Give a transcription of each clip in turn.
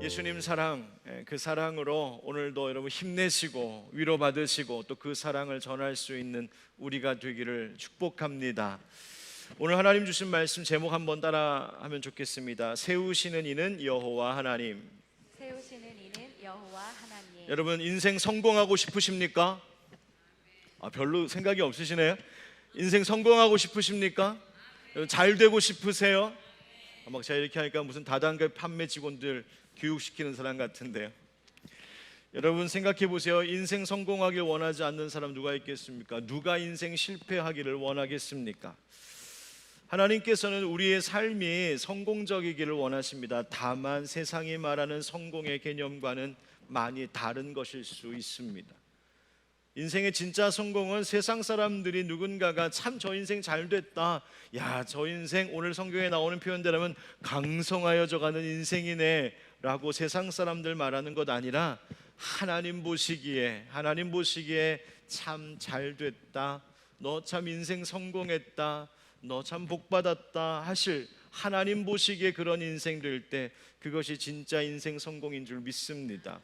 예수님 사랑, 그 사랑으로 오늘도 여러분 힘내시고 위로받으시고 또 그 사랑을 전할 수 있는 우리가 되기를 축복합니다. 오늘 하나님 주신 말씀 제목 한번 따라하면 좋겠습니다. 세우시는 이는 여호와 하나님. 세우시는 이는 여호와 하나님. 여러분 인생 성공하고 싶으십니까? 별로 생각이 없으시네요. 인생 성공하고 싶으십니까? 잘 되고 싶으세요? 막 제가 이렇게 하니까 무슨 다단계 판매 직원들 교육시키는 사람 같은데요. 여러분 생각해 보세요. 인생 성공하길 원하지 않는 사람 누가 있겠습니까? 누가 인생 실패하기를 원하겠습니까? 하나님께서는 우리의 삶이 성공적이기를 원하십니다. 다만 세상이 말하는 성공의 개념과는 많이 다른 것일 수 있습니다. 인생의 진짜 성공은 세상 사람들이 누군가가 참 저 인생 잘 됐다, 야 저 인생 오늘 성경에 나오는 표현대로면 강성하여져가는 인생이네 라고 세상 사람들 말하는 것 아니라 하나님 보시기에 참 잘 됐다, 너 참 인생 성공했다, 너 참 복받았다 하실 하나님 보시기에 그런 인생 될 때 그것이 진짜 인생 성공인 줄 믿습니다.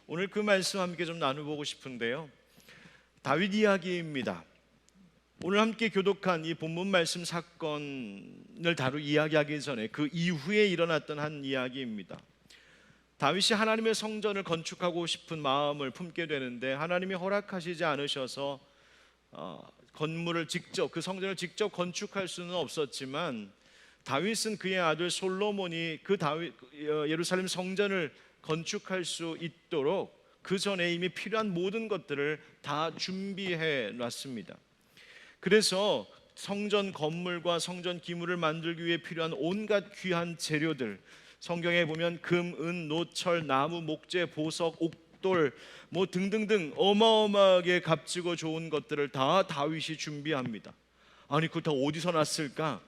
오늘 그 말씀 함께 좀 나눠보고 싶은데요, 다윗 이야기입니다. 오늘 함께 교독한 이 본문 말씀 사건을 이야기하기 전에 그 이후에 일어났던 한 이야기입니다. 다윗이 하나님의 성전을 건축하고 싶은 마음을 품게 되는데 하나님이 허락하시지 않으셔서 그 성전을 직접 건축할 수는 없었지만 다윗은 그의 아들 솔로몬이 예루살렘 성전을 건축할 수 있도록 그 전에 이미 필요한 모든 것들을 다 준비해 놨습니다. 그래서 성전 건물과 성전 기물을 만들기 위해 필요한 온갖 귀한 재료들, 성경에 보면 금, 은, 노철, 나무, 목재, 보석, 옥돌 등등등 어마어마하게 값지고 좋은 것들을 다 다윗이 준비합니다. 아니 그거 다 어디서 났을까?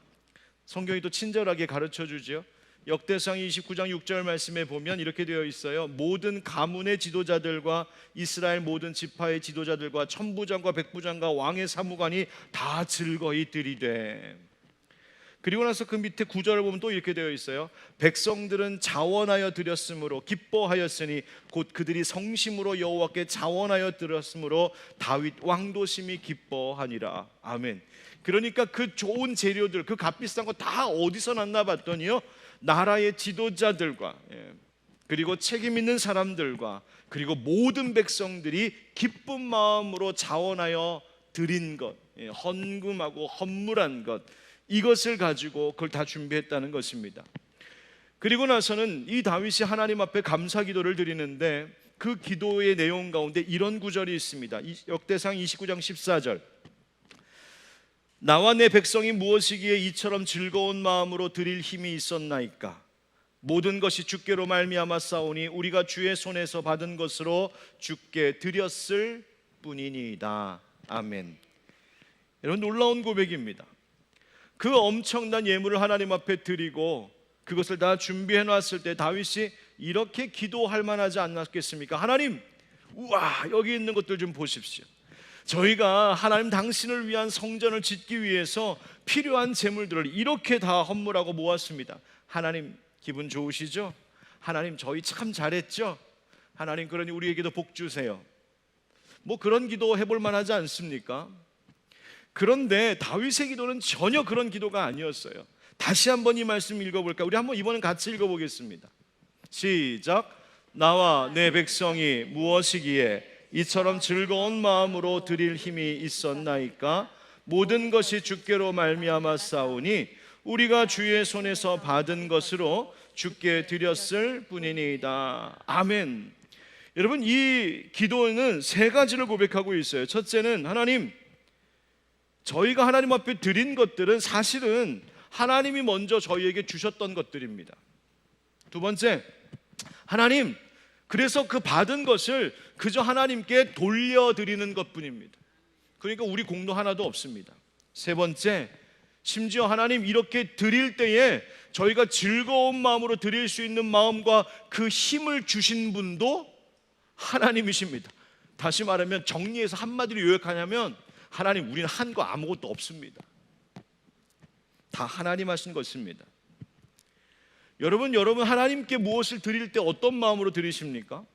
성경이 또 친절하게 가르쳐 주죠. 역대상 29장 6절 말씀에 보면 이렇게 되어 있어요. 모든 가문의 지도자들과 이스라엘 모든 지파의 지도자들과 천부장과 백부장과 왕의 사무관이 다 즐거이 들이되. 그리고 나서 그 밑에 9절을 보면 또 이렇게 되어 있어요. 백성들은 자원하여 드렸으므로 기뻐하였으니 곧 그들이 성심으로 여호와께 자원하여 드렸으므로 다윗 왕도 심히 기뻐하니라. 아멘. 그러니까 그 좋은 재료들, 그 값비싼 거 다 어디서 났나 봤더니요, 나라의 지도자들과 그리고 책임 있는 사람들과 그리고 모든 백성들이 기쁜 마음으로 자원하여 드린 것, 헌금하고 헌물한 것, 이것을 가지고 그걸 다 준비했다는 것입니다. 그리고 나서는 이 다윗이 하나님 앞에 감사 기도를 드리는데 그 기도의 내용 가운데 이런 구절이 있습니다. 역대상 29장 14절. 나와 내 백성이 무엇이기에 이처럼 즐거운 마음으로 드릴 힘이 있었나이까? 모든 것이 주께로 말미암아 싸우니 우리가 주의 손에서 받은 것으로 주께 드렸을 뿐이니이다. 아멘. 여러분 놀라운 고백입니다. 그 엄청난 예물을 하나님 앞에 드리고 그것을 다 준비해 놨을 때 다윗이 이렇게 기도할 만하지 않았겠습니까? 하나님, 우와, 여기 있는 것들 좀 보십시오. 저희가 하나님 당신을 위한 성전을 짓기 위해서 필요한 재물들을 이렇게 다 헌물하고 모았습니다. 하나님 기분 좋으시죠? 하나님 저희 참 잘했죠? 하나님 그러니 우리에게도 복 주세요. 그런 기도 해볼 만하지 않습니까? 그런데 다윗의 기도는 전혀 그런 기도가 아니었어요. 다시 한번 이 말씀 읽어볼까요? 우리 한번 이번엔 같이 읽어보겠습니다. 시작. 나와 내 백성이 무엇이기에 이처럼 즐거운 마음으로 드릴 힘이 있었나이까? 모든 것이 주께로 말미암아 싸우니 우리가 주의 손에서 받은 것으로 주께 드렸을 뿐이니이다. 아멘. 여러분 이 기도는 세 가지를 고백하고 있어요. 첫째는 하나님, 저희가 하나님 앞에 드린 것들은 사실은 하나님이 먼저 저희에게 주셨던 것들입니다. 두 번째, 하나님, 그래서 그 받은 것을 그저 하나님께 돌려드리는 것뿐입니다. 그러니까 우리 공로 하나도 없습니다. 세 번째, 심지어 하나님 이렇게 드릴 때에 저희가 즐거운 마음으로 드릴 수 있는 마음과 그 힘을 주신 분도 하나님이십니다. 다시 말하면 정리해서 한마디로 요약하냐면 하나님, 우리는 한 거 아무것도 없습니다. 다 하나님 하신 것입니다. 여러분 하나님께 무엇을 드릴 때 어떤 마음으로 드리십니까?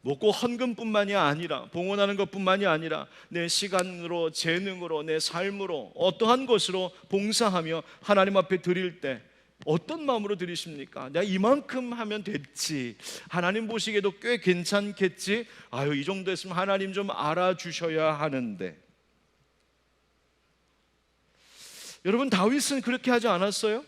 꼭 헌금뿐만이 아니라, 봉헌하는 것뿐만이 아니라 내 시간으로, 재능으로, 내 삶으로, 어떠한 것으로 봉사하며 하나님 앞에 드릴 때 어떤 마음으로 드리십니까? 내가 이만큼 하면 됐지, 하나님 보시기에도 꽤 괜찮겠지, 이 정도 했으면 하나님 좀 알아주셔야 하는데. 여러분, 다윗은 그렇게 하지 않았어요?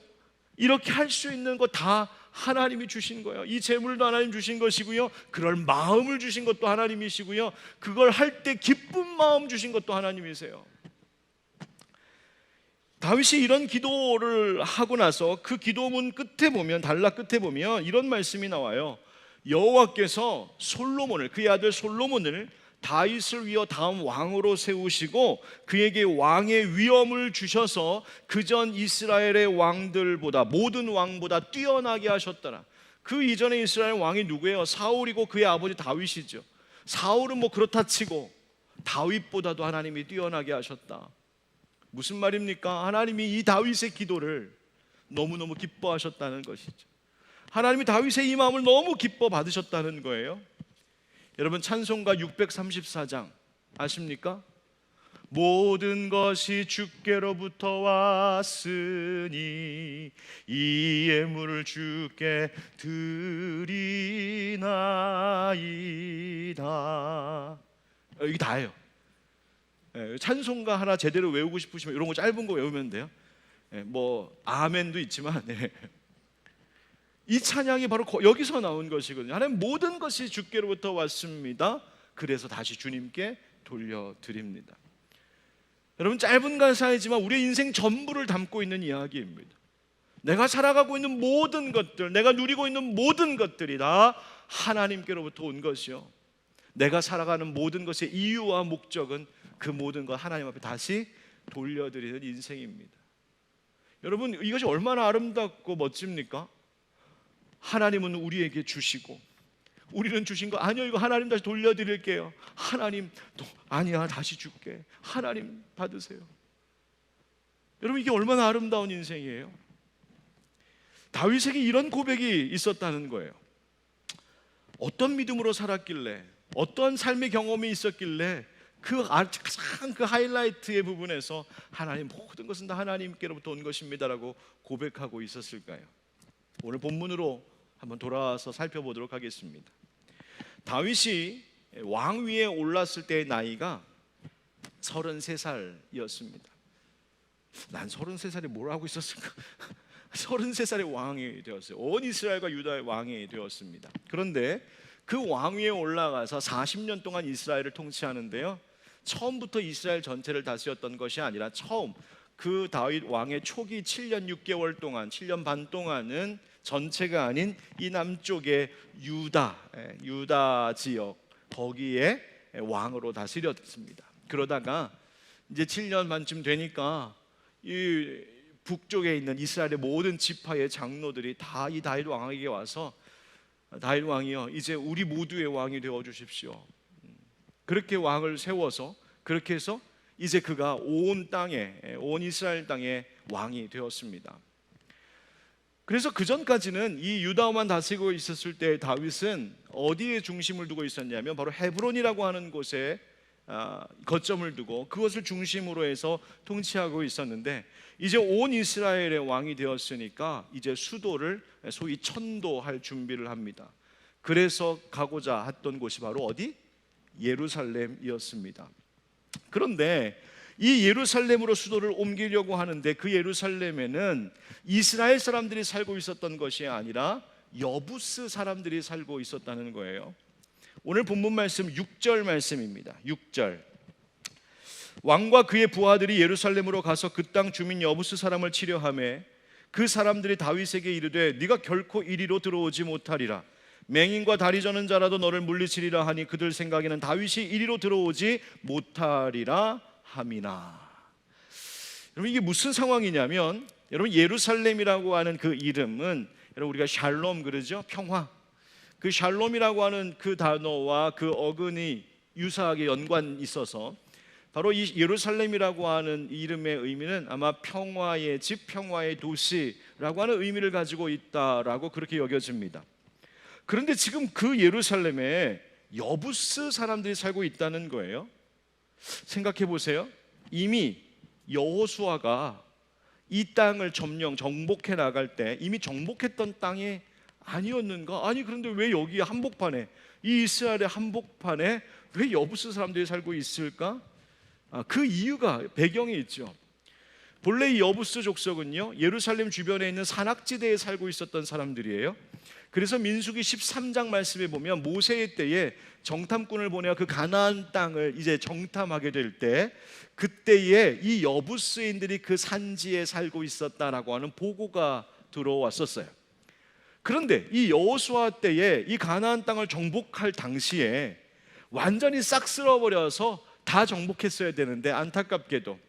이렇게 할 수 있는 거 다 하나님이 주신 거예요. 이 재물도 하나님 주신 것이고요, 그럴 마음을 주신 것도 하나님이시고요, 그걸 할 때 기쁜 마음 주신 것도 하나님이세요. 다윗이 이런 기도를 하고 나서 그 기도문 끝에 보면, 단락 끝에 보면 이런 말씀이 나와요. 여호와께서 솔로몬을, 그의 아들 솔로몬을 다윗을 위하여 다음 왕으로 세우시고 그에게 왕의 위엄을 주셔서 그전 이스라엘의 왕들보다, 모든 왕보다 뛰어나게 하셨더라. 그 이전에 이스라엘 왕이 누구예요? 사울이고 그의 아버지 다윗이죠. 사울은 그렇다 치고 다윗보다도 하나님이 뛰어나게 하셨다. 무슨 말입니까? 하나님이 이 다윗의 기도를 너무너무 기뻐하셨다는 것이죠. 하나님이 다윗의 이 마음을 너무 기뻐 받으셨다는 거예요. 여러분, 찬송가 634장 아십니까? 모든 것이 주께로부터 왔으니 이 예물을 주께 드리나이다. 이게 다예요. 찬송가 하나 제대로 외우고 싶으시면 이런 거 짧은 거 외우면 돼요. 아멘도 있지만, 이 찬양이 바로 여기서 나온 것이거든요. 하나님, 모든 것이 주께로부터 왔습니다. 그래서 다시 주님께 돌려드립니다. 여러분, 짧은 가사이지만 우리의 인생 전부를 담고 있는 이야기입니다. 내가 살아가고 있는 모든 것들, 내가 누리고 있는 모든 것들이 다 하나님께로부터 온 것이요, 내가 살아가는 모든 것의 이유와 목적은 그 모든 것 하나님 앞에 다시 돌려드리는 인생입니다. 여러분, 이것이 얼마나 아름답고 멋집니까? 하나님은 우리에게 주시고 우리는 주신 거 아니요, 이거 하나님 다시 돌려드릴게요. 하나님 또 아니야, 다시 줄게. 하나님 받으세요. 여러분, 이게 얼마나 아름다운 인생이에요. 다윗에게 이런 고백이 있었다는 거예요. 어떤 믿음으로 살았길래, 어떤 삶의 경험이 있었길래 가장 그 하이라이트의 부분에서 하나님, 모든 것은 다 하나님께로부터 온 것입니다라고 고백하고 있었을까요? 오늘 본문으로 한번 돌아와서 살펴보도록 하겠습니다. 다윗이 왕위에 올랐을 때의 나이가 33살이었습니다. 난 33살에 뭘 하고 있었을까? 33살에 왕이 되었어요. 온 이스라엘과 유다의 왕이 되었습니다. 그런데 그 왕위에 올라가서 40년 동안 이스라엘을 통치하는데요, 처음부터 이스라엘 전체를 다스렸던 것이 아니라 처음 그 다윗 왕의 초기 7년 6개월 동안, 7년 반 동안은 전체가 아닌 이 남쪽의 유다 지역, 거기에 왕으로 다스렸습니다. 그러다가 이제 7년 반쯤 되니까 이 북쪽에 있는 이스라엘의 모든 지파의 장로들이 다 이 다윗 왕에게 와서, 다윗 왕이여, 이제 우리 모두의 왕이 되어 주십시오. 그렇게 왕을 세워서, 그렇게 해서 이제 그가 온 땅에, 온 이스라엘 땅에 왕이 되었습니다. 그래서 그 전까지는 이 유다만 다스리고 있었을 때 다윗은 어디에 중심을 두고 있었냐면 바로 헤브론이라고 하는 곳에 거점을 두고 그것을 중심으로 해서 통치하고 있었는데, 이제 온 이스라엘의 왕이 되었으니까 이제 수도를 소위 천도할 준비를 합니다. 그래서 가고자 했던 곳이 바로 어디? 예루살렘이었습니다. 그런데 이 예루살렘으로 수도를 옮기려고 하는데 그 예루살렘에는 이스라엘 사람들이 살고 있었던 것이 아니라 여부스 사람들이 살고 있었다는 거예요. 오늘 본문 말씀 6절 말씀입니다. 6절. 왕과 그의 부하들이 예루살렘으로 가서 그 땅 주민 여부스 사람을 치려하매 그 사람들이 다윗에게 이르되 네가 결코 이리로 들어오지 못하리라. 맹인과 다리 저는 자라도 너를 물리치리라 하니 그들 생각에는 다윗이 이리로 들어오지 못하리라 함이나. 여러분, 이게 무슨 상황이냐면, 여러분, 예루살렘이라고 하는 그 이름은, 여러분, 우리가 샬롬 그러죠? 평화. 그 샬롬이라고 하는 그 단어와 그 어근이 유사하게 연관이 있어서 바로 이 예루살렘이라고 하는 이름의 의미는 아마 평화의 집, 평화의 도시라고 하는 의미를 가지고 있다라고 그렇게 여겨집니다. 그런데 지금 그 예루살렘에 여부스 사람들이 살고 있다는 거예요. 생각해 보세요. 이미 여호수아가 이 땅을 정복해 나갈 때 이미 정복했던 땅이 아니었는가? 아니 그런데 왜 여기 한복판에, 이 이스라엘의 한복판에 왜 여부스 사람들이 살고 있을까? 그 이유가, 배경이 있죠. 본래 이 여부스 족속은요, 예루살렘 주변에 있는 산악지대에 살고 있었던 사람들이에요. 그래서 민수기 13장 말씀에 보면 모세의 때에 정탐꾼을 보내어 그 가나안 땅을 이제 정탐하게 될 때, 그때에 이 여부스인들이 그 산지에 살고 있었다라고 하는 보고가 들어왔었어요. 그런데 이 여호수아 때에 이 가나안 땅을 정복할 당시에 완전히 싹 쓸어버려서 다 정복했어야 되는데 안타깝게도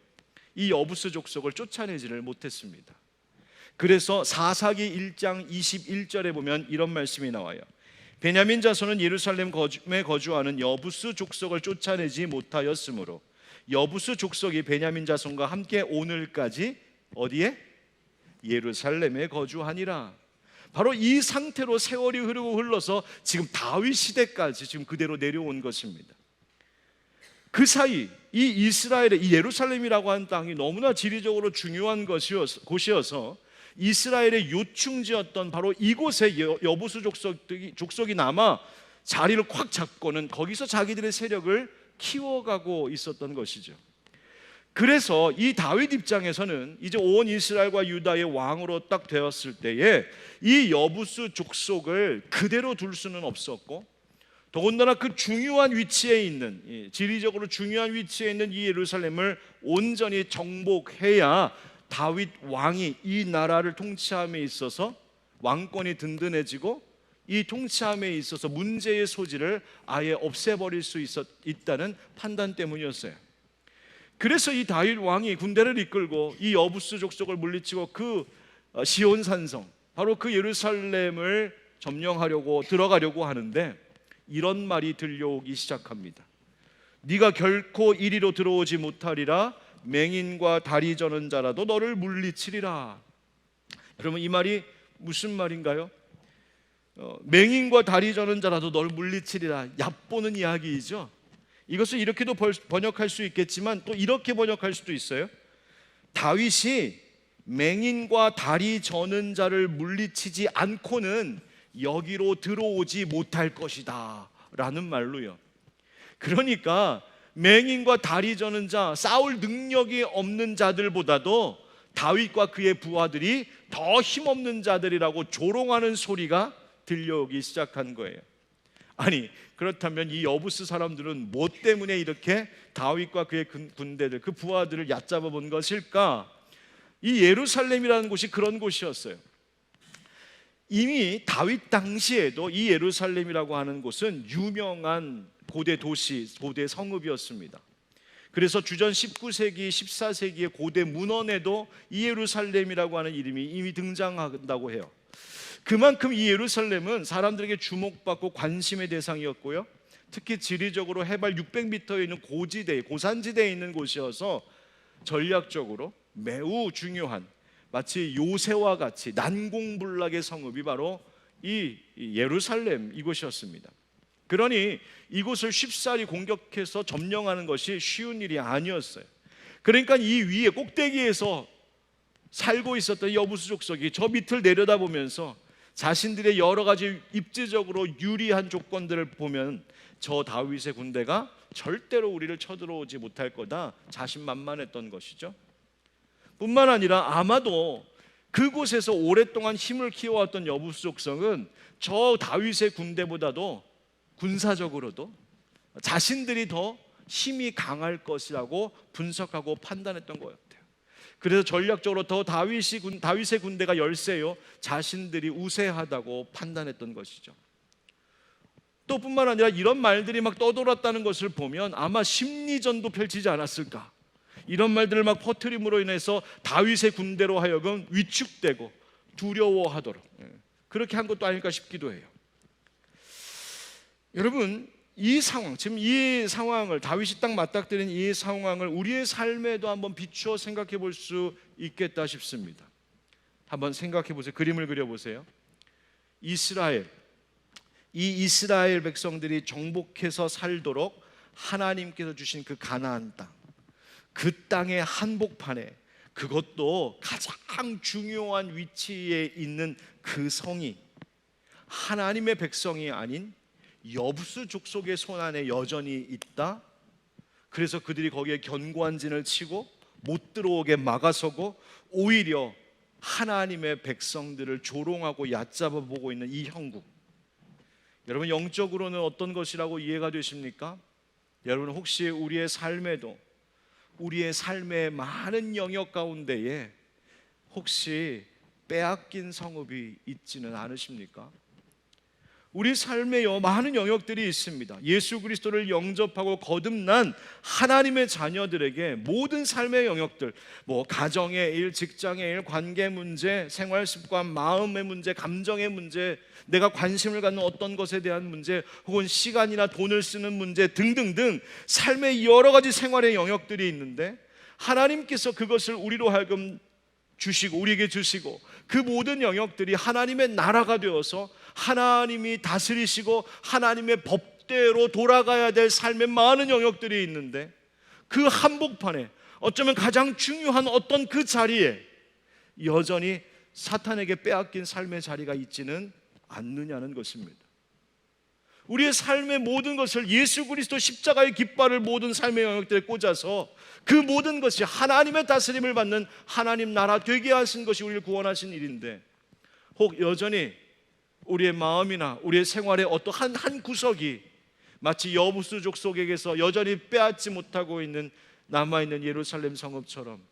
이 여부스 족속을 쫓아내지를 못했습니다. 그래서 사사기 1장 21절에 보면 이런 말씀이 나와요. 베냐민 자손은 예루살렘에 거주하는 여부스 족속을 쫓아내지 못하였으므로 여부스 족속이 베냐민 자손과 함께 오늘까지 어디에? 예루살렘에 거주하니라. 바로 이 상태로 세월이 흐르고 흘러서 지금 다윗 시대까지 지금 그대로 내려온 것입니다. 그 사이 이 이스라엘의 이 예루살렘이라고 하는 땅이 너무나 지리적으로 중요한 곳이어서 이스라엘의 요충지였던 바로 이곳에 여부수 족속이 남아 자리를 꽉 잡고는 거기서 자기들의 세력을 키워가고 있었던 것이죠. 그래서 이 다윗 입장에서는 이제 온 이스라엘과 유다의 왕으로 딱 되었을 때에 이 여부수 족속을 그대로 둘 수는 없었고, 더군다나 그 중요한 위치에 있는, 지리적으로 중요한 위치에 있는 이 예루살렘을 온전히 정복해야 다윗 왕이 이 나라를 통치함에 있어서 왕권이 든든해지고 이 통치함에 있어서 문제의 소지를 아예 없애버릴 수 있다는 판단 때문이었어요. 그래서 이 다윗 왕이 군대를 이끌고 이 여부스 족속을 물리치고 그 시온 산성, 바로 그 예루살렘을 점령하려고 들어가려고 하는데 이런 말이 들려오기 시작합니다. 네가 결코 이리로 들어오지 못하리라. 맹인과 다리 저는 자라도 너를 물리치리라. 여러분, 이 말이 무슨 말인가요? 맹인과 다리 저는 자라도 너를 물리치리라, 얕보는 이야기이죠. 이것을 이렇게도 번역할 수 있겠지만 또 이렇게 번역할 수도 있어요. 다윗이 맹인과 다리 저는 자를 물리치지 않고는 여기로 들어오지 못할 것이다 라는 말로요. 그러니까 맹인과 다리 저는 자, 싸울 능력이 없는 자들보다도 다윗과 그의 부하들이 더 힘없는 자들이라고 조롱하는 소리가 들려오기 시작한 거예요. 아니, 그렇다면 이 여부스 사람들은 뭐 때문에 이렇게 다윗과 그의 군대들, 그 부하들을 얕잡아 본 것일까? 이 예루살렘이라는 곳이 그런 곳이었어요. 이미 다윗 당시에도 이 예루살렘이라고 하는 곳은 유명한 고대 도시, 고대 성읍이었습니다. 그래서 주전 19세기, 14세기의 고대 문헌에도 이 예루살렘이라고 하는 이름이 이미 등장한다고 해요. 그만큼 이 예루살렘은 사람들에게 주목받고 관심의 대상이었고요, 특히 지리적으로 해발 600m에 있는 고지대, 고산지대에 있는 곳이어서 전략적으로 매우 중요한, 마치 요새와 같이 난공불락의 성읍이 바로 이 예루살렘 이곳이었습니다. 그러니 이곳을 쉽사리 공격해서 점령하는 것이 쉬운 일이 아니었어요. 그러니까 이 위에 꼭대기에서 살고 있었던 여부수 족속이 저 밑을 내려다보면서 자신들의 여러 가지 입지적으로 유리한 조건들을 보면 저 다윗의 군대가 절대로 우리를 쳐들어오지 못할 거다 자신만만했던 것이죠. 뿐만 아니라 아마도 그곳에서 오랫동안 힘을 키워왔던 여부수 족속은 저 다윗의 군대보다도 군사적으로도 자신들이 더 힘이 강할 것이라고 분석하고 판단했던 것 같아요. 그래서 전략적으로 더 다윗의 군대가 열세요, 자신들이 우세하다고 판단했던 것이죠. 또 뿐만 아니라 이런 말들이 막 떠돌았다는 것을 보면 아마 심리전도 펼치지 않았을까, 이런 말들을 막 퍼뜨림으로 인해서 다윗의 군대로 하여금 위축되고 두려워하도록 그렇게 한 것도 아닐까 싶기도 해요. 여러분, 이 상황, 지금 이 상황을, 다윗이 딱 맞닥뜨린 이 상황을 우리의 삶에도 한번 비추어 생각해 볼 수 있겠다 싶습니다. 한번 생각해 보세요. 그림을 그려 보세요. 이스라엘, 이 이스라엘 백성들이 정복해서 살도록 하나님께서 주신 그 가나안 땅, 그 땅의 한복판에, 그것도 가장 중요한 위치에 있는 그 성이 하나님의 백성이 아닌 여부수 족속의 손안에 여전히 있다. 그래서 그들이 거기에 견고한 진을 치고 못 들어오게 막아서고 오히려 하나님의 백성들을 조롱하고 얕잡아 보고 있는 이 형국, 여러분 영적으로는 어떤 것이라고 이해가 되십니까? 여러분 혹시 우리의 삶에도, 우리의 삶의 많은 영역 가운데에 혹시 빼앗긴 성읍이 있지는 않으십니까? 우리 삶에 많은 영역들이 있습니다. 예수 그리스도를 영접하고 거듭난 하나님의 자녀들에게 모든 삶의 영역들, 가정의 일, 직장의 일, 관계 문제, 생활 습관, 마음의 문제, 감정의 문제, 내가 관심을 갖는 어떤 것에 대한 문제, 혹은 시간이나 돈을 쓰는 문제 등등등 삶의 여러 가지 생활의 영역들이 있는데, 하나님께서 그것을 우리로 하여금 주시고, 우리에게 주시고, 그 모든 영역들이 하나님의 나라가 되어서 하나님이 다스리시고 하나님의 법대로 돌아가야 될 삶의 많은 영역들이 있는데, 그 한복판에 어쩌면 가장 중요한 어떤 그 자리에 여전히 사탄에게 빼앗긴 삶의 자리가 있지는 않느냐는 것입니다. 우리의 삶의 모든 것을 예수 그리스도 십자가의 깃발을 모든 삶의 영역들에 꽂아서 그 모든 것이 하나님의 다스림을 받는 하나님 나라 되게 하신 것이 우리를 구원하신 일인데, 혹 여전히 우리의 마음이나 우리의 생활의 어떤 한 구석이 마치 여부수 족속에게서 여전히 빼앗지 못하고 있는 남아있는 예루살렘 성읍처럼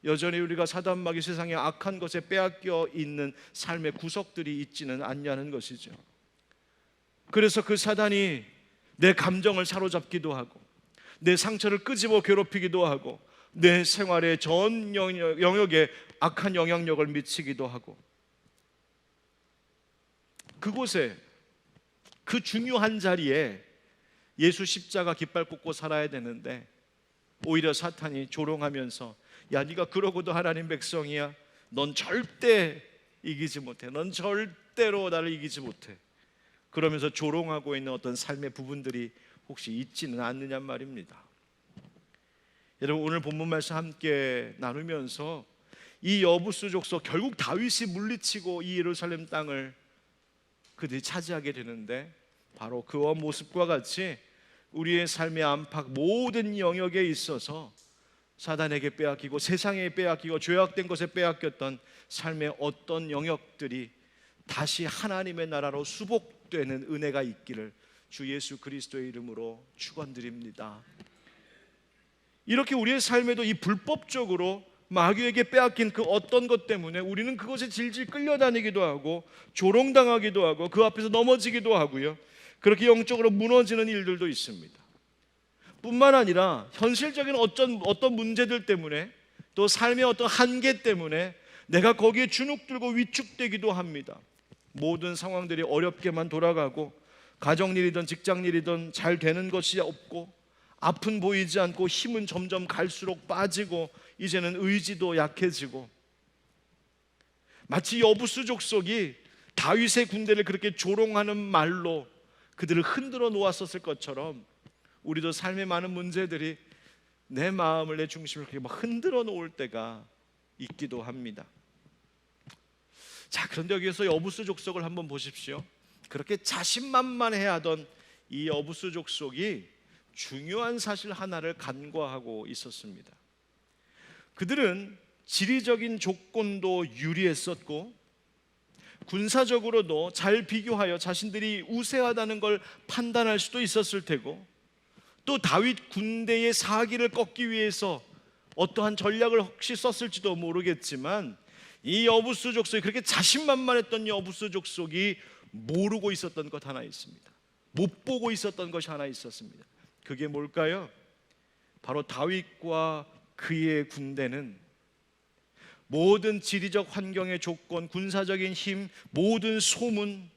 여전히 우리가 사단마귀 세상의 악한 것에 빼앗겨 있는 삶의 구석들이 있지는 않냐는 것이죠. 그래서 그 사단이 내 감정을 사로잡기도 하고, 내 상처를 끄집어 괴롭히기도 하고, 내 생활의 전 영역에 악한 영향력을 미치기도 하고, 그곳에, 그 중요한 자리에 예수 십자가 깃발 꽂고 살아야 되는데, 오히려 사탄이 조롱하면서 야, 네가 그러고도 하나님 백성이야, 넌 절대 이기지 못해, 넌 절대로 나를 이기지 못해, 그러면서 조롱하고 있는 어떤 삶의 부분들이 혹시 있지는 않느냐 말입니다. 여러분 오늘 본문 말씀 함께 나누면서 이 여부수 족속, 결국 다윗이 물리치고 이 예루살렘 땅을 그들이 차지하게 되는데, 바로 그와 모습과 같이 우리의 삶의 안팎 모든 영역에 있어서 사단에게 빼앗기고 세상에 빼앗기고 죄악된 것에 빼앗겼던 삶의 어떤 영역들이 다시 하나님의 나라로 수복되는 은혜가 있기를 주 예수 그리스도의 이름으로 축원드립니다. 이렇게 우리의 삶에도 이 불법적으로 마귀에게 빼앗긴 그 어떤 것 때문에 우리는 그것에 질질 끌려다니기도 하고 조롱당하기도 하고 그 앞에서 넘어지기도 하고요, 그렇게 영적으로 무너지는 일들도 있습니다. 뿐만 아니라 현실적인 어떤 문제들 때문에, 또 삶의 어떤 한계 때문에 내가 거기에 주눅들고 위축되기도 합니다. 모든 상황들이 어렵게만 돌아가고 가정일이든 직장일이든 잘 되는 것이 없고, 앞은 보이지 않고 힘은 점점 갈수록 빠지고 이제는 의지도 약해지고, 마치 여부수 족속이 다윗의 군대를 그렇게 조롱하는 말로 그들을 흔들어 놓았었을 것처럼 우리도 삶의 많은 문제들이 내 마음을, 내 중심을 그렇게 막 흔들어 놓을 때가 있기도 합니다. 자, 그런데 여기에서 여부수 족속을 한번 보십시오. 그렇게 자신만만해 하던 이 여부수 족속이 중요한 사실 하나를 간과하고 있었습니다. 그들은 지리적인 조건도 유리했었고 군사적으로도 잘 비교하여 자신들이 우세하다는 걸 판단할 수도 있었을 테고, 또 다윗 군대의 사기를 꺾기 위해서 어떠한 전략을 혹시 썼을지도 모르겠지만, 이 여부수 족속이, 그렇게 자신만만했던 여부수 족속이 모르고 있었던 것 하나 있습니다. 못 보고 있었던 것이 하나 있었습니다. 그게 뭘까요? 바로 다윗과 그의 군대는 모든 지리적 환경의 조건, 군사적인 힘, 모든 소문,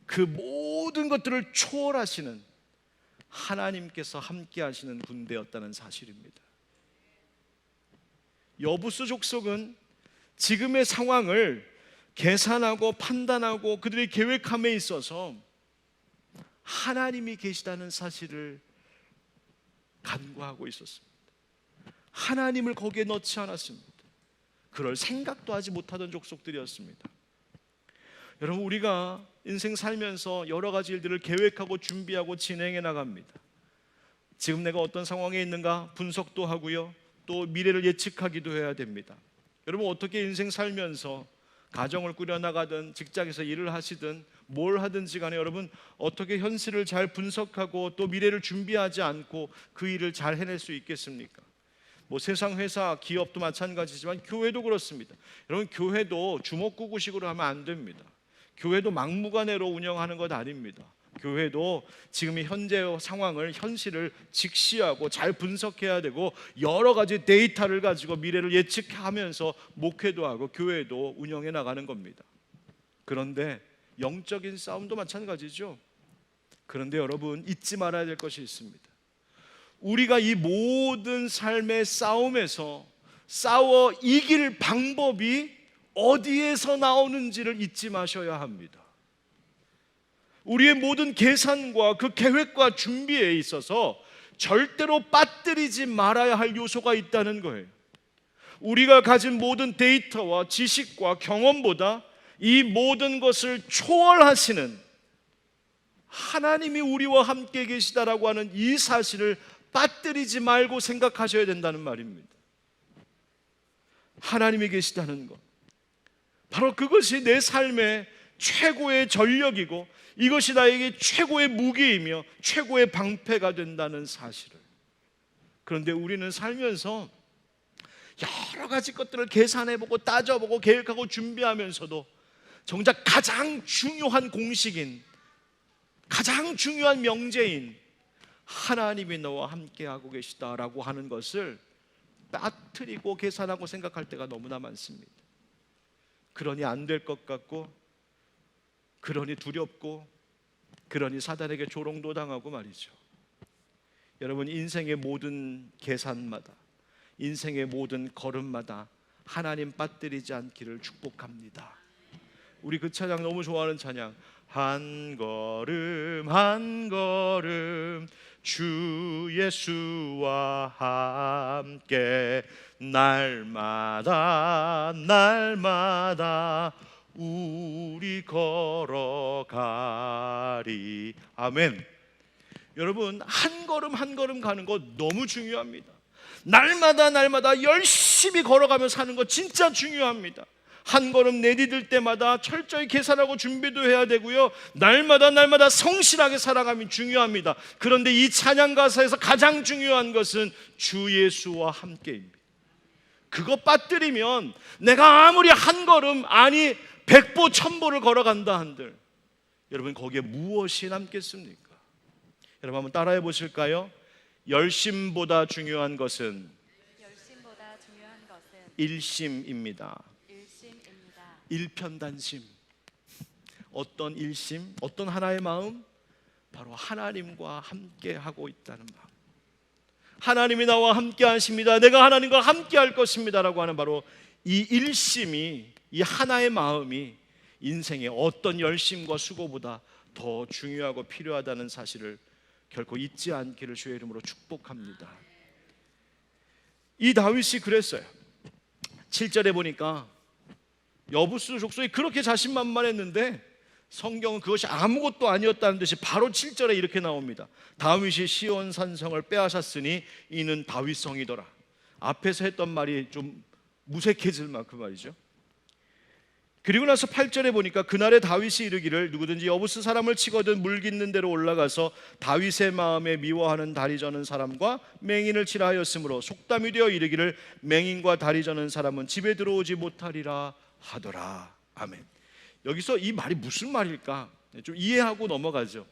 그 모든 것들을 초월하시는 하나님께서 함께 하시는 군대였다는 사실입니다. 여부수 족속은 지금의 상황을 계산하고 판단하고 그들의 계획함에 있어서 하나님이 계시다는 사실을 간과하고 있었습니다. 하나님을 거기에 넣지 않았습니다. 그럴 생각도 하지 못하던 족속들이었습니다. 여러분, 우리가 인생 살면서 여러 가지 일들을 계획하고 준비하고 진행해 나갑니다. 지금 내가 어떤 상황에 있는가 분석도 하고요, 또 미래를 예측하기도 해야 됩니다. 여러분, 어떻게 인생 살면서 가정을 꾸려나가든 직장에서 일을 하시든 뭘 하든지 간에 여러분 어떻게 현실을 잘 분석하고 또 미래를 준비하지 않고 그 일을 잘 해낼 수 있겠습니까? 뭐 세상 회사 기업도 마찬가지지만 교회도 그렇습니다. 여러분, 교회도 주먹구구식으로 하면 안 됩니다. 교회도 막무가내로 운영하는 것 아닙니다. 교회도 지금의 현재 상황을, 현실을 직시하고 잘 분석해야 되고 여러 가지 데이터를 가지고 미래를 예측하면서 목회도 하고 교회도 운영해 나가는 겁니다. 그런데 영적인 싸움도 마찬가지죠. 그런데 여러분, 잊지 말아야 될 것이 있습니다. 우리가 이 모든 삶의 싸움에서 싸워 이길 방법이 어디에서 나오는지를 잊지 마셔야 합니다. 우리의 모든 계산과 그 계획과 준비에 있어서 절대로 빠뜨리지 말아야 할 요소가 있다는 거예요. 우리가 가진 모든 데이터와 지식과 경험보다 이 모든 것을 초월하시는 하나님이 우리와 함께 계시다라고 하는 이 사실을 빠뜨리지 말고 생각하셔야 된다는 말입니다. 하나님이 계시다는 것, 바로 그것이 내 삶의 최고의 전력이고 이것이 나에게 최고의 무기이며 최고의 방패가 된다는 사실을. 그런데 우리는 살면서 여러 가지 것들을 계산해보고 따져보고 계획하고 준비하면서도 정작 가장 중요한 공식인, 가장 중요한 명제인 하나님이 너와 함께하고 계시다라고 하는 것을 빠뜨리고 계산하고 생각할 때가 너무나 많습니다. 그러니 안 될 것 같고, 그러니 두렵고, 그러니 사단에게 조롱도 당하고 말이죠. 여러분, 인생의 모든 계산마다, 인생의 모든 걸음마다 하나님 빠뜨리지 않기를 축복합니다. 우리 그 찬양 너무 좋아하는 찬양, 한 걸음 한 걸음 주 예수와 함께 날마다 날마다 우리 걸어가리. 아멘. 여러분, 한 걸음 한 걸음 가는 거 너무 중요합니다. 날마다 날마다 열심히 걸어가며 사는 거 진짜 중요합니다. 한 걸음 내디딜 때마다 철저히 계산하고 준비도 해야 되고요, 날마다 날마다 성실하게 살아가면 중요합니다. 그런데 이 찬양 가사에서 가장 중요한 것은 주 예수와 함께입니다. 그거 빠뜨리면 내가 아무리 한 걸음, 아니 100보 1000보를 걸어간다 한들 여러분 거기에 무엇이 남겠습니까? 여러분 한번 따라해 보실까요? 열심보다 중요한 것은 일심입니다. 일편단심. 어떤 일심? 어떤 하나의 마음? 바로 하나님과 함께 하고 있다는 마음. 하나님이 나와 함께 하십니다, 내가 하나님과 함께 할 것입니다 라고 하는 바로 이 일심이, 이 하나의 마음이 인생의 어떤 열심과 수고보다 더 중요하고 필요하다는 사실을 결코 잊지 않기를 주의 이름으로 축복합니다. 이 다윗이 그랬어요. 7절에 보니까 여부수 족속이 그렇게 자신만만했는데 성경은 그것이 아무것도 아니었다는 듯이 바로 7절에 이렇게 나옵니다. 다윗이 시온 산성을 빼앗았으니 이는 다윗성이더라. 앞에서 했던 말이 좀 무색해질 만큼 말이죠. 그리고 나서 8절에 보니까 그날에 다윗이 이르기를 누구든지 여부스 사람을 치거든 물 깃는 데로 올라가서 다윗의 마음에 미워하는 다리 저는 사람과 맹인을 치라 하였으므로 속담이 되어 이르기를 맹인과 다리 저는 사람은 집에 들어오지 못하리라 하더라. 아멘. 여기서 이 말이 무슨 말일까? 좀 이해하고 넘어가죠.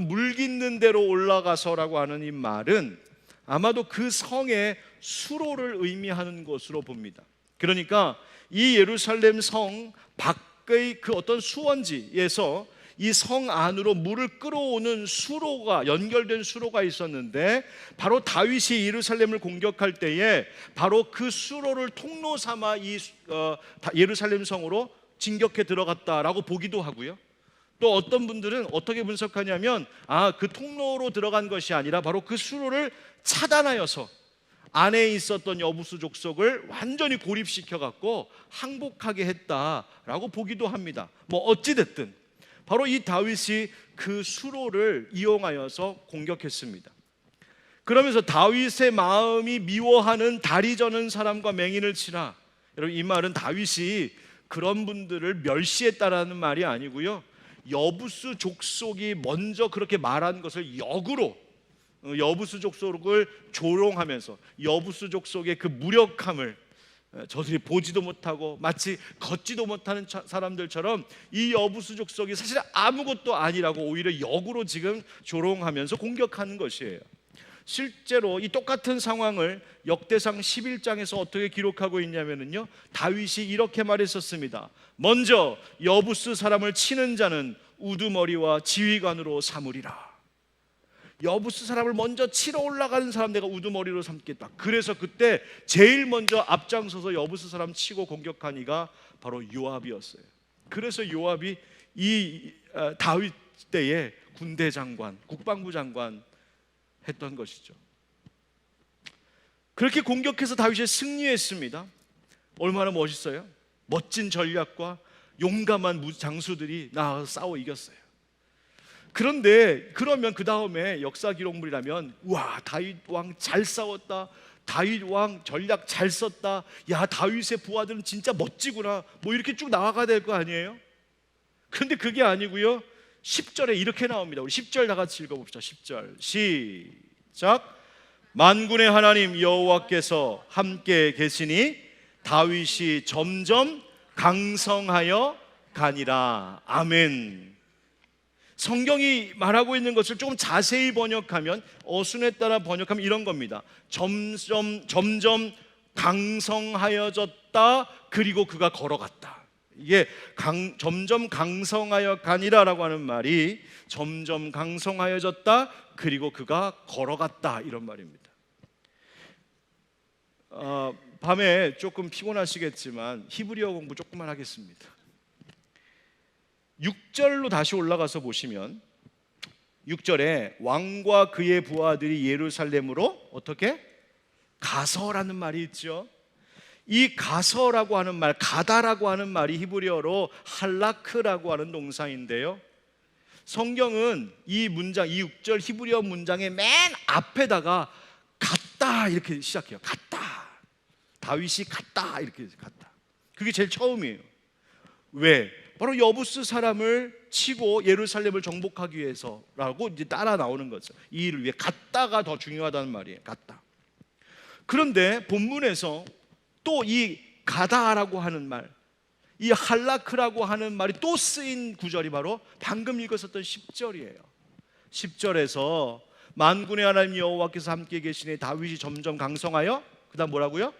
물 깃는 데로 올라가서라고 하는 이 말은 아마도 그 성의 수로를 의미하는 것으로 봅니다. 그러니까 이 예루살렘 성 밖의 그 어떤 수원지에서 이 성 안으로 물을 끌어오는 수로가 연결된 수로가 있었는데 바로 다윗이 예루살렘을 공격할 때에 바로 그 수로를 통로 삼아 예루살렘 성으로 진격해 들어갔다라고 보기도 하고요. 또 어떤 분들은 어떻게 분석하냐면 그 통로로 들어간 것이 아니라 바로 그 수로를 차단하여서 안에 있었던 여부수 족속을 완전히 고립시켜 갖고 항복하게 했다라고 보기도 합니다. 뭐 어찌 됐든 바로 이 다윗이 그 수로를 이용하여서 공격했습니다. 그러면서 다윗의 마음이 미워하는 다리 저는 사람과 맹인을 치라. 여러분, 이 말은 다윗이 그런 분들을 멸시했다라는 말이 아니고요, 여부수 족속이 먼저 그렇게 말한 것을 역으로 여부수 족속을 조롱하면서 여부수 족속의 그 무력함을 저들이 보지도 못하고 마치 걷지도 못하는 사람들처럼 이 여부수 족속이 사실 아무것도 아니라고 오히려 역으로 지금 조롱하면서 공격하는 것이에요. 실제로 이 똑같은 상황을 역대상 11장에서 어떻게 기록하고 있냐면요, 다윗이 이렇게 말했었습니다. 먼저 여부스 사람을 치는 자는 우두머리와 지휘관으로 삼으리라. 여부스 사람을 먼저 치러 올라가는 사람 내가 우두머리로 삼겠다. 그래서 그때 제일 먼저 앞장서서 여부스 사람 치고 공격한 이가 바로 요압이었어요. 그래서 요압이 이 다윗 때의 군대 장관, 국방부 장관 했던 것이죠. 그렇게 공격해서 다윗이 승리했습니다. 얼마나 멋있어요? 멋진 전략과 용감한 장수들이 나와서 싸워 이겼어요. 그런데 그러면 그 다음에 역사 기록물이라면 와, 다윗 왕 잘 싸웠다, 다윗 왕 전략 잘 썼다, 야, 다윗의 부하들은 진짜 멋지구나, 뭐 이렇게 쭉 나와가야 될 거 아니에요? 그런데 그게 아니고요, 10절에 이렇게 나옵니다. 우리 10절 다 같이 읽어봅시다. 10절 시작. 만군의 하나님 여호와께서 함께 계시니 다윗이 점점 강성하여 가니라. 아멘. 성경이 말하고 있는 것을 조금 자세히 번역하면, 어순에 따라 번역하면 이런 겁니다. 점점 강성하여졌다, 그리고 그가 걸어갔다. 이게 점점 강성하여 가니라라고 하는 말이 점점 강성하여졌다, 그리고 그가 걸어갔다, 이런 말입니다. 밤에 조금 피곤하시겠지만 히브리어 공부 조금만 하겠습니다. 6절로 다시 올라가서 보시면 6절에 왕과 그의 부하들이 예루살렘으로 어떻게? 가서라는 말이 있죠. 이 가서라고 하는 말, 가다라고 하는 말이 히브리어로 할라크라고 하는 동사인데요, 성경은 이 문장, 이 6절 히브리어 문장의 맨 앞에다가 갔다 이렇게 시작해요. 갔다, 다윗이 갔다, 이렇게 갔다. 그게 제일 처음이에요. 왜? 바로 여부스 사람을 치고 예루살렘을 정복하기 위해서라고 이제 따라 나오는 거죠. 이 일을 위해 갔다가 더 중요하다는 말이에요. 갔다. 그런데 본문에서 또 이 가다라고 하는 말, 이 할라크라고 하는 말이 또 쓰인 구절이 바로 방금 읽었었던 10절이에요. 10절에서 만군의 하나님 여호와께서 함께 계시니 다윗이 점점 강성하여, 그 다음 뭐라고요?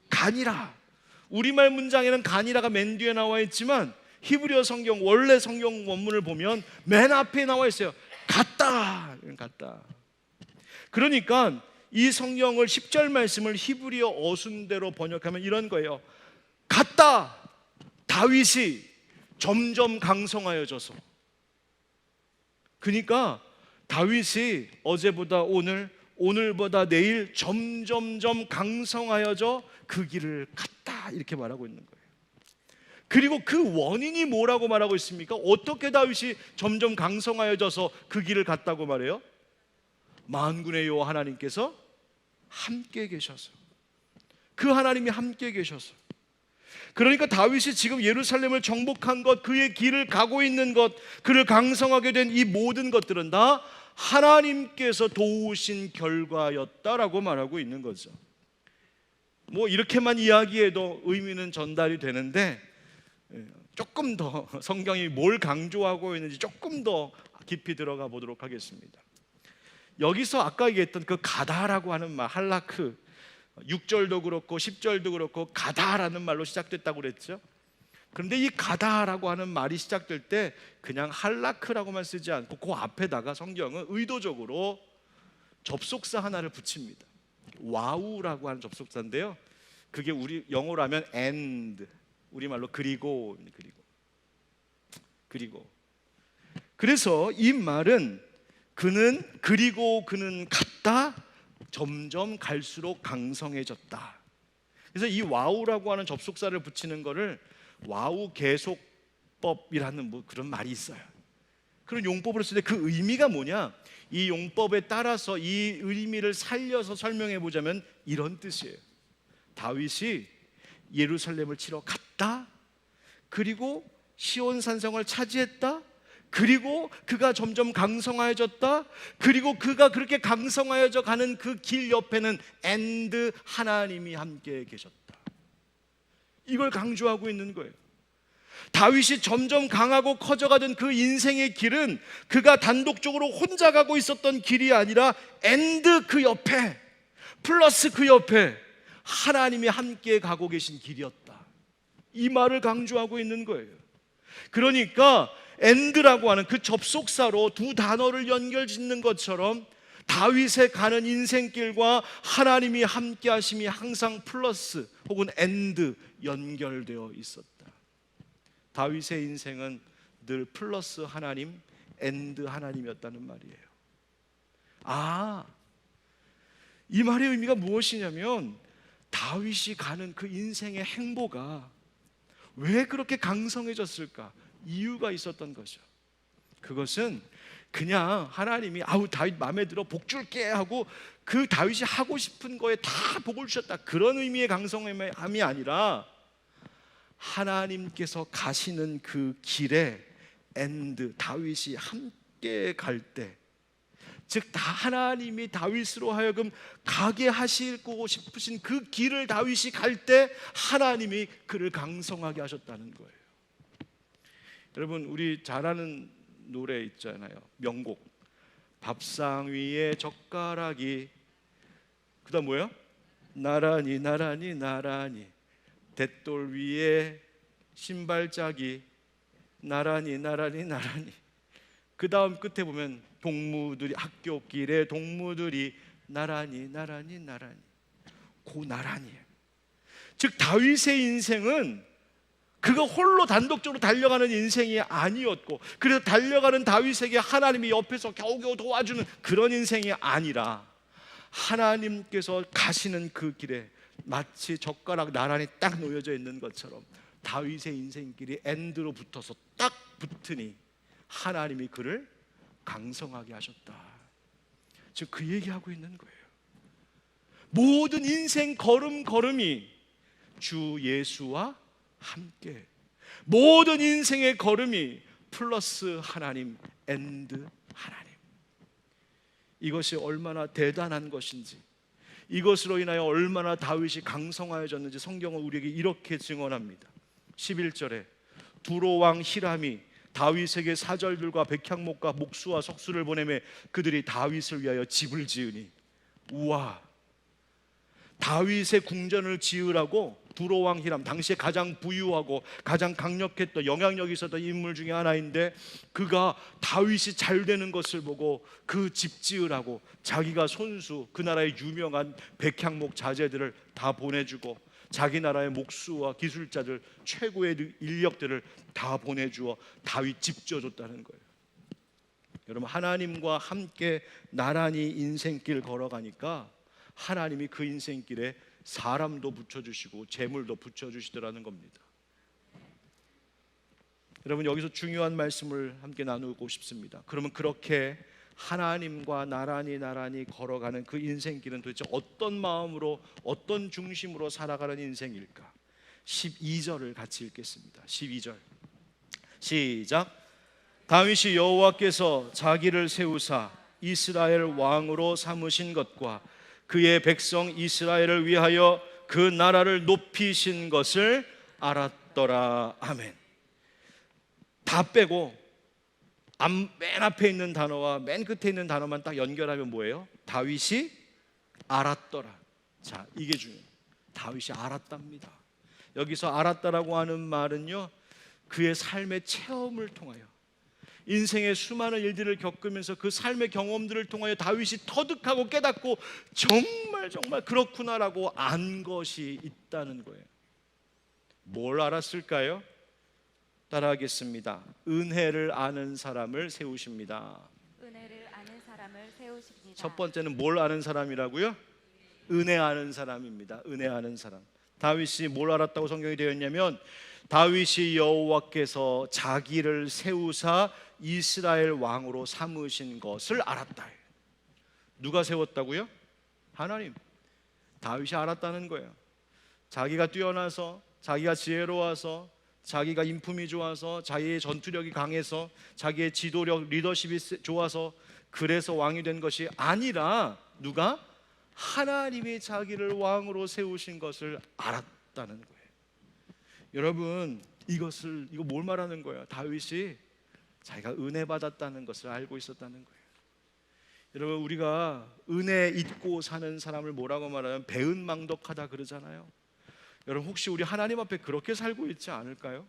가니라. 우리말 문장에는 가니라가 맨 뒤에 나와 있지만 히브리어 성경, 원래 성경 원문을 보면 맨 앞에 나와 있어요. 갔다. 갔다. 그러니까 이 성경을 10절 말씀을 히브리어 어순대로 번역하면 이런 거예요. 갔다. 다윗이 점점 강성하여져서. 그러니까 다윗이 어제보다 오늘, 오늘보다 내일 점점점 강성하여져 그 길을 갔다, 이렇게 말하고 있는 거예요. 그리고 그 원인이 뭐라고 말하고 있습니까? 어떻게 다윗이 점점 강성하여져서 그 길을 갔다고 말해요? 만군의 여호와 하나님께서 함께 계셔서, 그 하나님이 함께 계셔서. 그러니까 다윗이 지금 예루살렘을 정복한 것, 그의 길을 가고 있는 것, 그를 강성하게 된 이 모든 것들은 다 하나님께서 도우신 결과였다라고 말하고 있는 거죠. 뭐 이렇게만 이야기해도 의미는 전달이 되는데 조금 더 성경이 뭘 강조하고 있는지 조금 더 깊이 들어가 보도록 하겠습니다. 여기서 아까 얘기했던 그 가다라고 하는 말, 할라크, 6절도 그렇고 10절도 그렇고 가다라는 말로 시작됐다고 그랬죠. 그런데 이 가다라고 하는 말이 시작될 때 그냥 할라크라고만 쓰지 않고 그 앞에다가 성경은 의도적으로 접속사 하나를 붙입니다. 와우라고 하는 접속사인데요, 그게 우리 영어로 하면 and, 우리말로 그리고. 그래서 이 말은 그리고 그는 갔다, 점점 갈수록 강성해졌다. 그래서 이 와우라고 하는 접속사를 붙이는 거를 와우 계속법이라는 그런 말이 있어요. 그런 용법을 쓸 때 그 의미가 뭐냐, 이 용법에 따라서 이 의미를 살려서 설명해 보자면 이런 뜻이에요. 다윗이 예루살렘을 치러 갔다, 그리고 시온 산성을 차지했다, 그리고 그가 점점 강성하여졌다, 그리고 그가 그렇게 강성하여져 가는 그 길 옆에는 and 하나님이 함께 계셨다. 이걸 강조하고 있는 거예요. 다윗이 점점 강하고 커져가던 그 인생의 길은 그가 단독적으로 혼자 가고 있었던 길이 아니라 and 그 옆에, 플러스 그 옆에 하나님이 함께 가고 계신 길이었다. 이 말을 강조하고 있는 거예요. 그러니까 and라고 하는 그 접속사로 두 단어를 연결짓는 것처럼 다윗의 가는 인생길과 하나님이 함께 하심이 항상 플러스 혹은 and 연결되어 있었다. 다윗의 인생은 늘 플러스 하나님, and 하나님이었다는 말이에요. 이 말의 의미가 무엇이냐면 다윗이 가는 그 인생의 행보가 왜 그렇게 강성해졌을까? 이유가 있었던 거죠. 그것은 그냥 하나님이 다윗 마음에 들어 복 줄게 하고 그 다윗이 하고 싶은 거에 다 복을 주셨다, 그런 의미의 강성함이 아니라 하나님께서 가시는 그 길에 and 다윗이 함께 갈 때, 즉 하나님이 다윗으로 하여금 가게 하시고 싶으신 그 길을 다윗이 갈 때 하나님이 그를 강성하게 하셨다는 거예요. 여러분, 우리 잘 아는 노래 있잖아요. 명곡. 밥상 위에 젓가락이, 그다음 뭐예요? 나란히 나란히 나란히. 댓돌 위에 신발짝이 나란히 나란히 나란히. 그 다음 끝에 보면 동무들이, 학교길에 동무들이 나란히 나란히 나란히. 그 나란히예요. 즉 다윗의 인생은 그가 홀로 단독적으로 달려가는 인생이 아니었고, 그래서 달려가는 다윗에게 하나님이 옆에서 겨우겨우 도와주는 그런 인생이 아니라 하나님께서 가시는 그 길에 마치 젓가락 나란히 딱 놓여져 있는 것처럼 다윗의 인생길이 end로 붙어서 딱 붙으니 하나님이 그를 강성하게 하셨다. 즉 그 얘기하고 있는 거예요. 모든 인생 걸음걸음이 주 예수와 함께, 모든 인생의 걸음이 플러스 하나님, and 하나님. 이것이 얼마나 대단한 것인지, 이것으로 인하여 얼마나 다윗이 강성하여졌는지 성경은 우리에게 이렇게 증언합니다. 11절에 두로왕 히람이 다윗에게 사절들과 백향목과 목수와 석수를 보내매 그들이 다윗을 위하여 집을 지으니, 우와, 다윗의 궁전을 지으라고 두로왕 히람, 당시에 가장 부유하고 가장 강력했던, 영향력이 있었던 인물 중에 하나인데, 그가 다윗이 잘 되는 것을 보고 그 집 지으라고 자기가 손수, 그 나라의 유명한 백향목 자재들을 다 보내주고 자기 나라의 목수와 기술자들, 최고의 인력들을 다 보내주어 다윗 집 지어줬다는 거예요. 여러분, 하나님과 함께 나란히 인생길 걸어가니까 하나님이 그 인생길에 사람도 붙여주시고 재물도 붙여주시더라는 겁니다. 여러분, 여기서 중요한 말씀을 함께 나누고 싶습니다. 그러면 그렇게 하나님과 나란히 걸어가는 그 인생길은 도대체 어떤 마음으로, 어떤 중심으로 살아가는 인생일까? 12절을 같이 읽겠습니다. 12절 시작. 다윗이 여호와께서 자기를 세우사 이스라엘 왕으로 삼으신 것과 그의 백성 이스라엘을 위하여 그 나라를 높이신 것을 알았더라. 아멘. 다 빼고 맨 앞에 있는 단어와 맨 끝에 있는 단어만 딱 연결하면 뭐예요? 다윗이 알았더라. 자, 이게 중요해요. 다윗이 알았답니다. 여기서 알았다라고 하는 말은요, 그의 삶의 체험을 통하여, 인생의 수많은 일들을 겪으면서 그 삶의 경험들을 통하여 다윗이 터득하고 깨닫고 정말 그렇구나라고 안 것이 있다는 거예요. 뭘 알았을까요? 따라하겠습니다. 은혜를 아는 사람을 세우십니다. 은혜를 아는 사람을 세우십니다. 첫 번째는 뭘 아는 사람이라고요? 은혜 아는 사람입니다. 은혜 아는 사람. 다윗이 뭘 알았다고 성경이 되어 있냐면, 다윗이 여호와께서 자기를 세우사 이스라엘 왕으로 삼으신 것을 알았다. 누가 세웠다고요? 하나님. 다윗이 알았다는 거예요. 자기가 뛰어나서, 자기가 지혜로워서, 자기가 인품이 좋아서, 자기의 전투력이 강해서, 자기의 지도력, 리더십이 좋아서 그래서 왕이 된 것이 아니라, 누가? 하나님이 자기를 왕으로 세우신 것을 알았다는 거예요. 여러분, 이거 뭘 말하는 거예요? 다윗이 자기가 은혜 받았다는 것을 알고 있었다는 거예요. 여러분, 우리가 은혜 잊고 사는 사람을 뭐라고 말하면 배은망덕하다 그러잖아요. 여러분, 혹시 우리 하나님 앞에 그렇게 살고 있지 않을까요?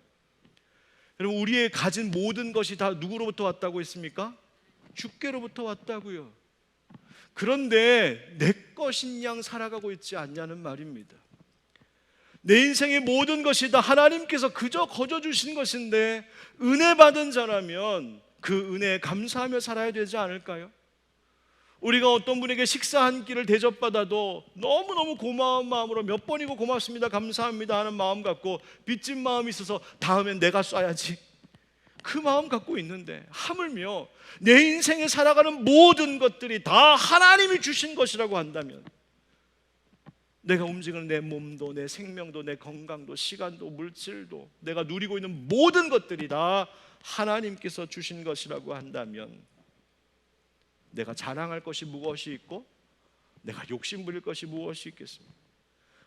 여러분, 우리의 가진 모든 것이 다 누구로부터 왔다고 했습니까? 주께로부터 왔다고요. 그런데 내 것인 양 살아가고 있지 않냐는 말입니다. 내 인생의 모든 것이 다 하나님께서 그저 거저 주신 것인데, 은혜 받은 자라면 그 은혜에 감사하며 살아야 되지 않을까요? 우리가 어떤 분에게 식사 한 끼를 대접받아도 너무너무 고마운 마음으로 몇 번이고 고맙습니다, 감사합니다 하는 마음 갖고, 빚진 마음이 있어서 다음엔 내가 쏴야지, 그 마음 갖고 있는데, 하물며 내 인생에 살아가는 모든 것들이 다 하나님이 주신 것이라고 한다면, 내가 움직이는 내 몸도, 내 생명도, 내 건강도, 시간도, 물질도, 내가 누리고 있는 모든 것들이 다 하나님께서 주신 것이라고 한다면, 내가 자랑할 것이 무엇이 있고 내가 욕심 부릴 것이 무엇이 있겠습니까?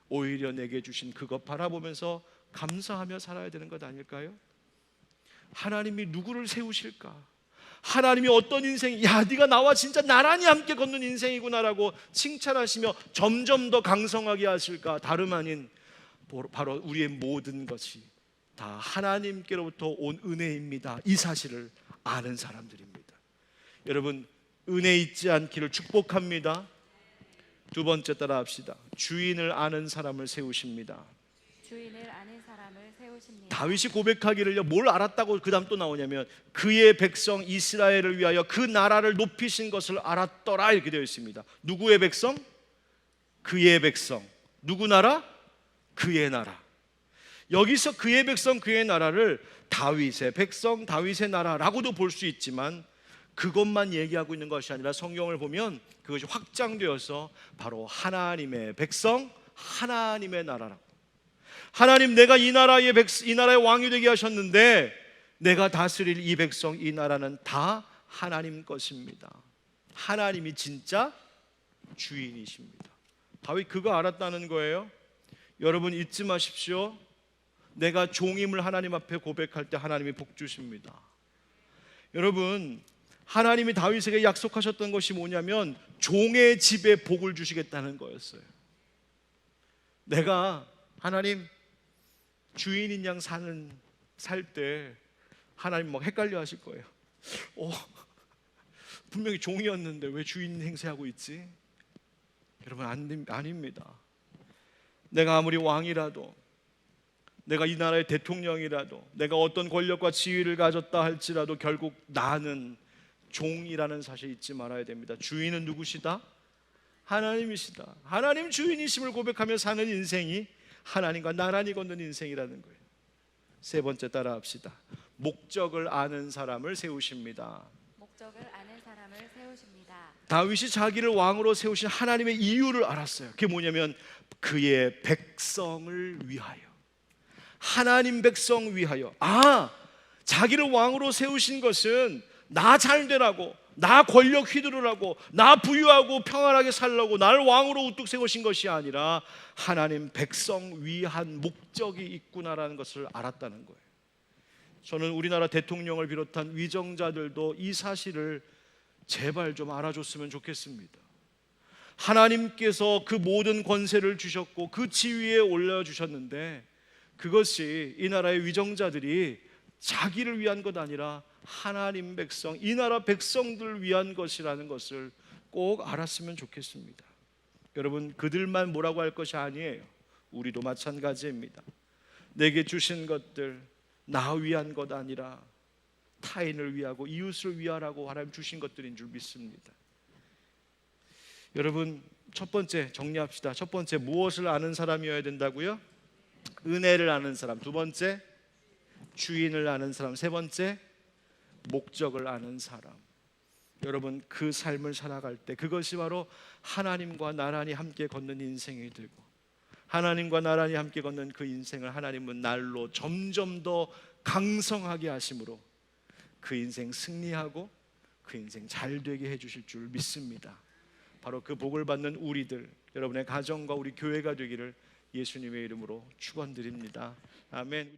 오히려 내게 주신 그것 바라보면서 감사하며 살아야 되는 것 아닐까요? 하나님이 누구를 세우실까? 하나님이 어떤 인생, 야, 네가 나와 진짜 나란히 함께 걷는 인생이구나라고 칭찬하시며 점점 더 강성하게 하실까? 다름 아닌 바로 우리의 모든 것이 다 하나님께로부터 온 은혜입니다. 이 사실을 아는 사람들입니다. 여러분, 은혜 잊지 않기를 축복합니다. 두 번째 따라합시다. 주인을 아는 사람을 세우십니다. 주인을 아는 사람을 세우십니다. 다윗이 고백하기를요, 뭘 알았다고 그 다음 또 나오냐면, 그의 백성 이스라엘을 위하여 그 나라를 높이신 것을 알았더라, 이렇게 되어 있습니다. 누구의 백성? 그의 백성. 누구 나라? 그의 나라. 여기서 그의 백성, 그의 나라를 다윗의 백성, 다윗의 나라라고도 볼 수 있지만, 그것만 얘기하고 있는 것이 아니라 성경을 보면 그것이 확장되어서 바로 하나님의 백성, 하나님의 나라라고. 하나님, 내가 이 나라의 왕이 되게 하셨는데, 내가 다스릴 이 백성, 이 나라는 다 하나님 것입니다. 하나님이 진짜 주인이십니다. 다윗 그거 알았다는 거예요. 여러분, 잊지 마십시오. 내가 종임을 하나님 앞에 고백할 때 하나님이 복 주십니다. 여러분, 하나님이 다윗에게 약속하셨던 것이 뭐냐면 종의 집에 복을 주시겠다는 거였어요. 내가 하나님 주인인 양 살 때 하나님 막 헷갈려 하실 거예요. 분명히 종이었는데 왜 주인 행세하고 있지? 여러분, 아닙니다. 내가 아무리 왕이라도, 내가 이 나라의 대통령이라도, 내가 어떤 권력과 지위를 가졌다 할지라도 결국 나는 종이라는 사실 잊지 말아야 됩니다. 주인은 누구시다? 하나님이시다. 하나님 주인이심을 고백하며 사는 인생이 하나님과 나란히 걷는 인생이라는 거예요. 세 번째 따라합시다. 목적을 아는 사람을 세우십니다. 목적을 아는 사람을 세우십니다. 다윗이 자기를 왕으로 세우신 하나님의 이유를 알았어요. 그게 뭐냐면 그의 백성을 위하여, 하나님 백성 위하여. 자기를 왕으로 세우신 것은 나 잘 되라고, 나 권력 휘두르라고, 나 부유하고 평안하게 살라고 나를 왕으로 우뚝 세우신 것이 아니라 하나님 백성 위한 목적이 있구나라는 것을 알았다는 거예요. 저는 우리나라 대통령을 비롯한 위정자들도 이 사실을 제발 좀 알아줬으면 좋겠습니다. 하나님께서 그 모든 권세를 주셨고 그 지위에 올려주셨는데, 그것이 이 나라의 위정자들이 자기를 위한 것 아니라 하나님 백성, 이 나라 백성들을 위한 것이라는 것을 꼭 알았으면 좋겠습니다. 여러분, 그들만 뭐라고 할 것이 아니에요. 우리도 마찬가지입니다. 내게 주신 것들 나 위한 것 아니라 타인을 위하고 이웃을 위하라고 하나님 주신 것들인 줄 믿습니다. 여러분, 첫 번째 정리합시다. 첫 번째, 무엇을 아는 사람이어야 된다고요? 은혜를 아는 사람. 두 번째, 주인을 아는 사람. 세 번째, 목적을 아는 사람. 여러분, 그 삶을 살아갈 때 그것이 바로 하나님과 나란히 함께 걷는 인생이 되고, 하나님과 나란히 함께 걷는 그 인생을 하나님은 날로 점점 더 강성하게 하심으로 그 인생 승리하고 그 인생 잘 되게 해주실 줄 믿습니다. 바로 그 복을 받는 우리들, 여러분의 가정과 우리 교회가 되기를 예수님의 이름으로 축원드립니다. 아멘.